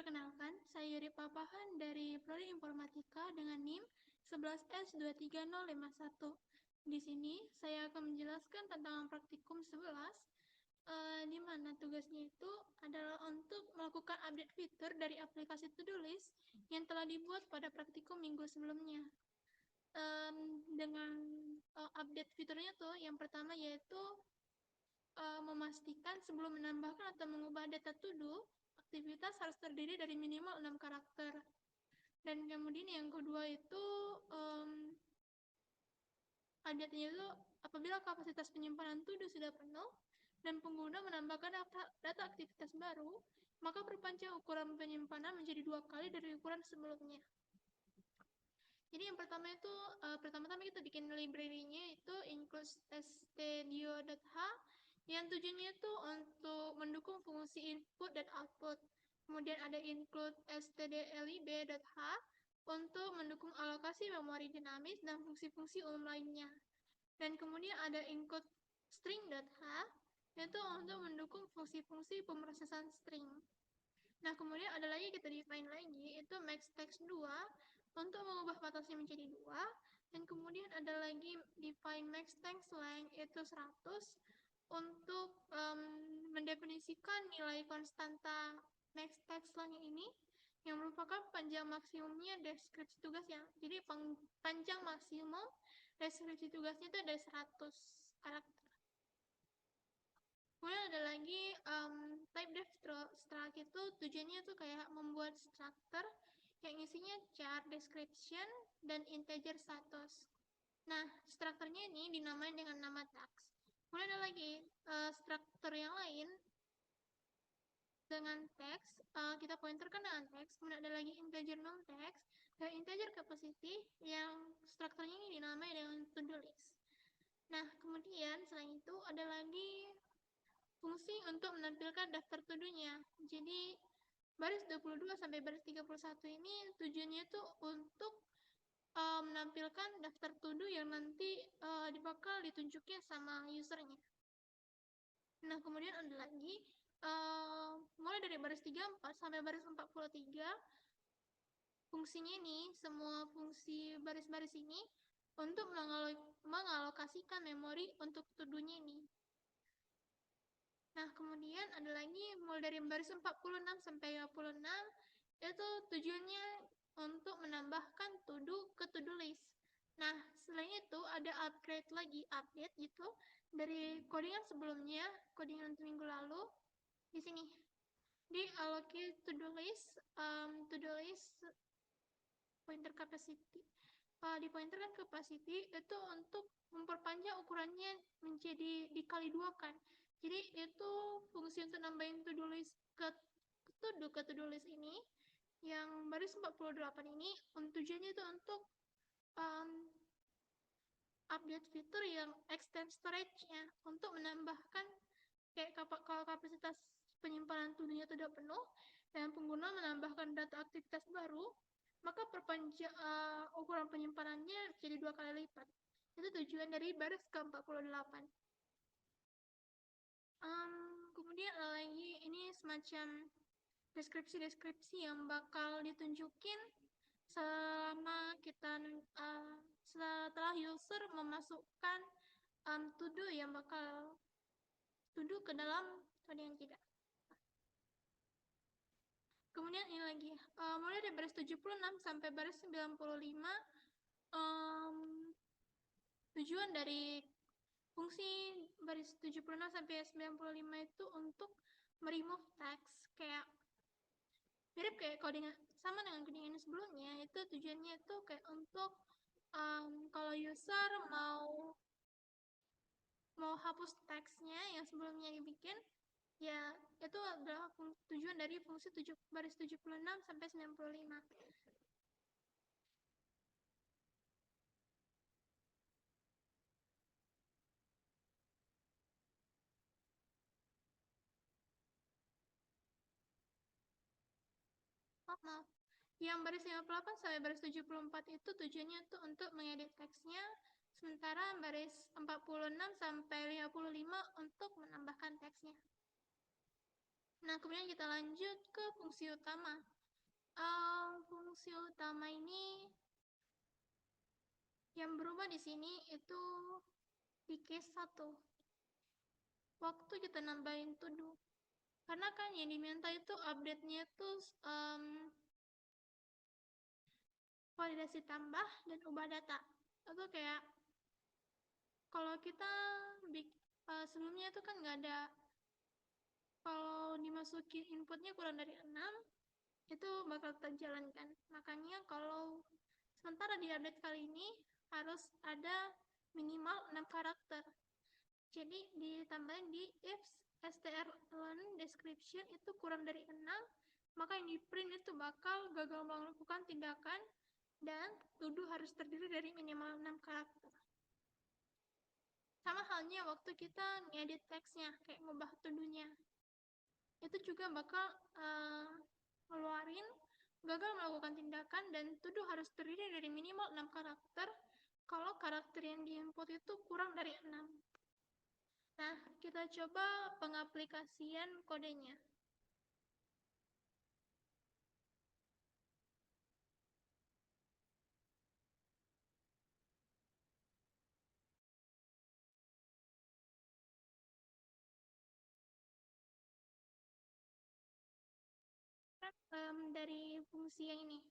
Perkenalkan, saya Yuri Papahan dari Prodi Informatika dengan NIM 11S23051. Di sini saya akan menjelaskan tentang praktikum 11, di mana tugasnya itu adalah untuk melakukan update fitur dari aplikasi To-Do List yang telah dibuat pada praktikum minggu sebelumnya. Dengan update fiturnya tuh, yang pertama yaitu memastikan sebelum menambahkan atau mengubah data to-do, aktivitas harus terdiri dari minimal 6 karakter. Dan kemudian yang kedua itu update-nya itu apabila kapasitas penyimpanan to-do sudah penuh dan pengguna menambahkan data aktivitas baru, maka perpanjang ukuran penyimpanan menjadi 2 kali dari ukuran sebelumnya. Jadi yang pertama itu, pertama-tama kita bikin library-nya itu include stdio.h yang tujuannya itu untuk mendukung fungsi input dan output. Kemudian ada include stdlib.h untuk mendukung alokasi memori dinamis dan fungsi-fungsi umum lainnya. Dan kemudian ada include string.h yaitu untuk mendukung fungsi-fungsi pemrosesan string. Nah, kemudian ada lagi kita define lagi, itu max text 2 untuk mengubah batasnya menjadi 2, dan kemudian ada lagi define max text length itu 100 untuk mendefinisikan nilai konstanta max text length ini yang merupakan panjang maksimumnya deskripsi tugasnya. Jadi panjang maksimum deskripsi tugasnya itu ada 100 karakter. Kemudian ada lagi type def struct itu tujuannya tuh kayak membuat structure yang isinya char, description, dan integer status. Nah, strukturnya ini dinamain dengan nama tags. Kemudian ada lagi struktur yang lain dengan text, kita pointerkan dengan text. Kemudian ada lagi integer num text dan integer capacity yang strukturnya ini dinamai dengan to-do list. Nah, kemudian selain itu ada lagi fungsi untuk menampilkan daftar to-do-nya. Jadi baris 22 sampai baris 31 ini tujuannya itu untuk menampilkan daftar to-do yang nanti bakal ditunjukin sama usernya. Nah, kemudian ada lagi mulai dari baris 34 sampai baris 43 fungsinya ini, semua fungsi baris-baris ini untuk mengalokasikan memori untuk to-do-nya ini. Nah, kemudian ada lagi mulai dari baris 46 sampai 56 itu tujuannya untuk menambahkan to-do ke to-do list. Nah, selain itu ada upgrade lagi, update gitu dari codingan sebelumnya, codingan minggu lalu di sini di allocate to-do list pointer capacity. Di pointerkan capacity itu untuk memperpanjang ukurannya menjadi dikali 2 kan. Jadi itu fungsi untuk nambahin to-do list ke to-do list ini yang baris 48 ini tujuannya itu untuk update fitur yang extend storage-nya untuk menambahkan kayak kalau kapasitas penyimpanan to-do-nya tidak penuh dan pengguna menambahkan data aktivitas baru, maka perpanjang ukuran penyimpanannya jadi 2 kali lipat. Itu tujuan dari baris ke-48. Kemudian lagi ini semacam deskripsi-deskripsi yang bakal ditunjukin selama kita setelah user memasukkan to-do yang bakal to-do ke dalam codingan kita. Kemudian ini lagi mulai dari baris 76 sampai baris 95 tujuan dari fungsi baris 76 sampai 95 itu untuk meremove text, kayak mirip kayak codingan sama dengan codingan sebelumnya. Itu tujuannya itu kayak untuk kalau user mau hapus teksnya yang sebelumnya dibikin, ya itu adalah tujuan dari fungsi baris 76 sampai 95. Maaf. Yang baris 58 sampai baris 74 itu tujuannya tuh untuk mengedit teksnya, sementara baris 46 sampai 55 untuk menambahkan teksnya. Nah, kemudian kita lanjut ke fungsi utama. Fungsi utama ini yang berubah di sini itu di case 1. Waktu kita nambahin to do. Karena kan yang diminta itu update-nya itu validasi tambah dan ubah data. Itu kayak kalau kita sebelumnya itu kan nggak ada, kalau dimasukin inputnya kurang dari 6 itu bakal terjalankan. Makanya kalau sementara di update kali ini harus ada minimal 6 karakter. Jadi ditambahin di if str1 description itu kurang dari 6, maka yang di print itu bakal gagal melakukan tindakan dan to do harus terdiri dari minimal 6 karakter. Sama halnya waktu kita ngedit teksnya, kayak ngubah to do-nya. Itu juga bakal ngeluarin gagal melakukan tindakan dan to do harus terdiri dari minimal 6 karakter kalau karakter yang diinput itu kurang dari 6. Nah, kita coba pengaplikasian kodenya. Dari fungsi yang ini.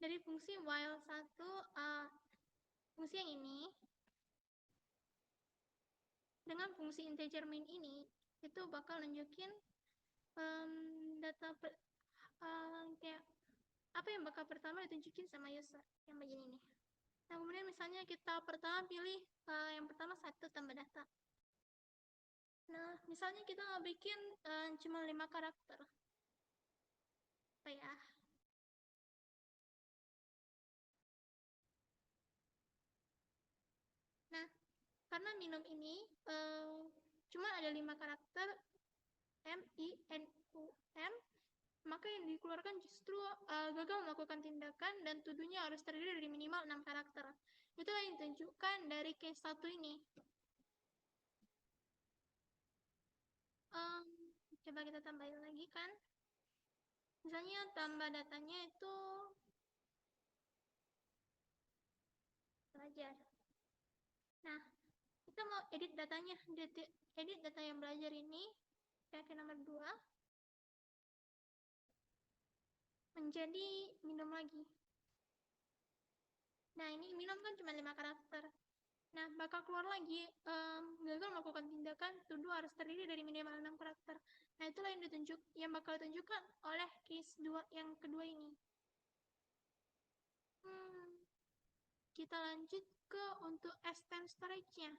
Dari fungsi while 1, fungsi yang ini dengan fungsi integer main ini itu bakal nunjukin data kayak apa yang bakal pertama ditunjukin sama user yang begini nih. Nah, kemudian misalnya kita pertama pilih yang pertama 1 tambah data. Nah, misalnya kita bikin cuma 5 karakter. Apa ya? Nah, karena minum ini cuma ada 5 karakter M-I-N-U-M, maka yang dikeluarkan justru gagal melakukan tindakan dan tuduhnya harus terdiri dari minimal 6 karakter. Itulah yang ditunjukkan dari case 1 ini. Coba kita tambahin lagi kan. Misalnya tambah datanya itu belajar. Nah, kita mau edit datanya. Edit data yang belajar ini, ke nomor 2, menjadi minum lagi. Nah, ini minum kan cuma 5 karakter. Nah, bakal keluar lagi gagal melakukan tindakan, to do harus terdiri dari minimal 6 karakter. Nah, itulah yang bakal ditunjukkan oleh case 2 yang kedua ini. Kita lanjut ke untuk extend storage-nya.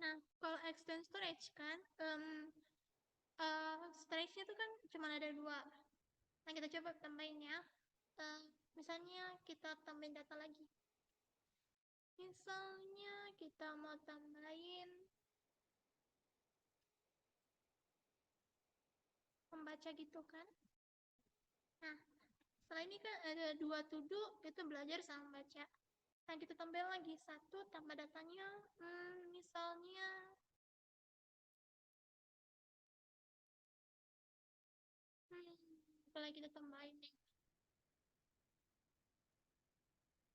Nah, kalau extend storage kan, storage-nya itu kan cuma ada 2. Nah, kita coba tambahin ya. Misalnya kita tambahin data lagi. Misalnya kita mau tambahin pembaca gitu kan. Nah, setelah ini kan ada 2 to do, itu belajar sama baca. Nah, kita tambahin lagi 1 tambah datanya, misalnya apa lagi kita tambahin nih.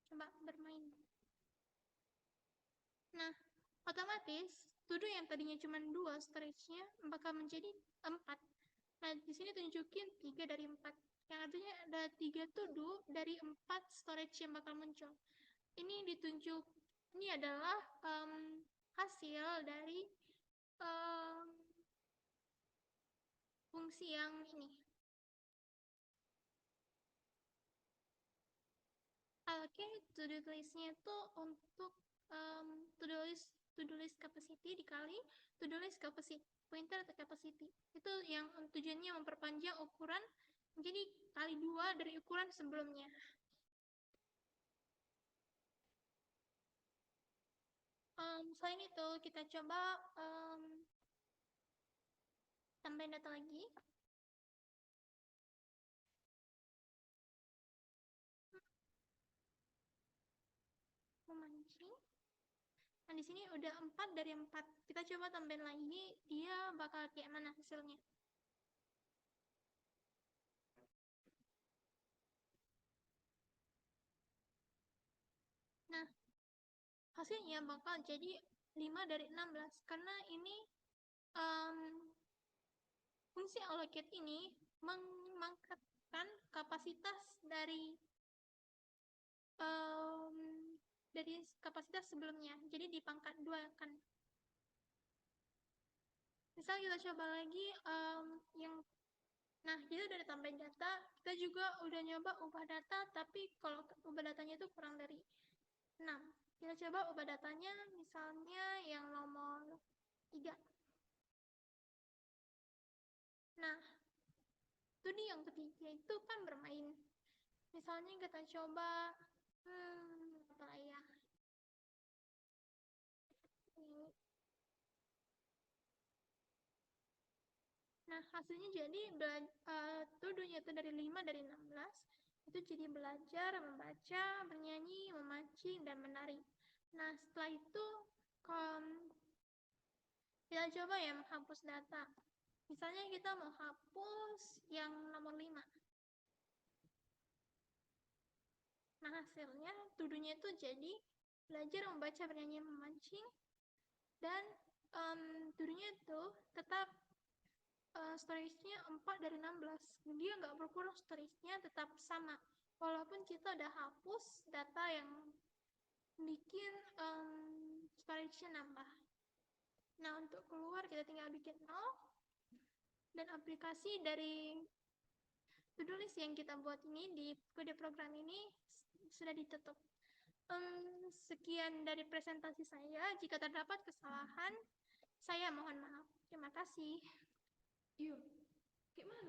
Coba bermain. Nah, otomatis to do yang tadinya cuma 2 storage-nya bakal menjadi 4. Nah, di sini tunjukin 3 dari 4. Yang artinya ada 3 to do dari 4 storage yang bakal muncul. Ini ditunjuk, ini adalah hasil dari fungsi yang ini. Oke, to do list-nya itu untuk to do list to-do list capacity dikali to-do list capacity, pointer capacity. Itu yang tujuannya memperpanjang ukuran menjadi kali 2 dari ukuran sebelumnya. Selain itu, kita coba tambahin data lagi. Memancing. Nah, di sini udah 4 dari 4. Kita coba tambahin lagi, dia bakal kayak mana hasilnya. Nah, hasilnya bakal jadi 5 dari 16. Karena ini fungsi allocate ini memangkatkan kapasitas dari kapasitas sebelumnya. Jadi dipangkat 2 kan. Misal kita coba lagi nah, kita udah tambahin data, kita juga udah nyoba ubah data, tapi kalau ubah datanya itu kurang dari 6. Kita coba ubah datanya misalnya yang nomor 3. Nah, studi yang ketiga itu kan bermain. Misalnya kita coba apa ya? Nah, hasilnya jadi tuduhnya itu dari 5 dari 16 itu jadi belajar, membaca, bernyanyi, memancing, dan menari. Nah, setelah itu kita coba ya menghapus data. Misalnya kita mau hapus yang nomor 5. Nah, hasilnya tuduhnya itu jadi belajar, membaca, bernyanyi, memancing, dan tuduhnya itu tetap storage-nya 4 dari 16. Dia nggak berkurang, storage-nya tetap sama. Walaupun kita udah hapus data yang bikin storage-nya nambah. Nah, untuk keluar kita tinggal bikin 0. Dan aplikasi dari to-do list yang kita buat ini di kode program ini sudah ditutup. Sekian dari presentasi saya. Jika terdapat kesalahan, saya mohon maaf. Terima kasih. Yuk, gimana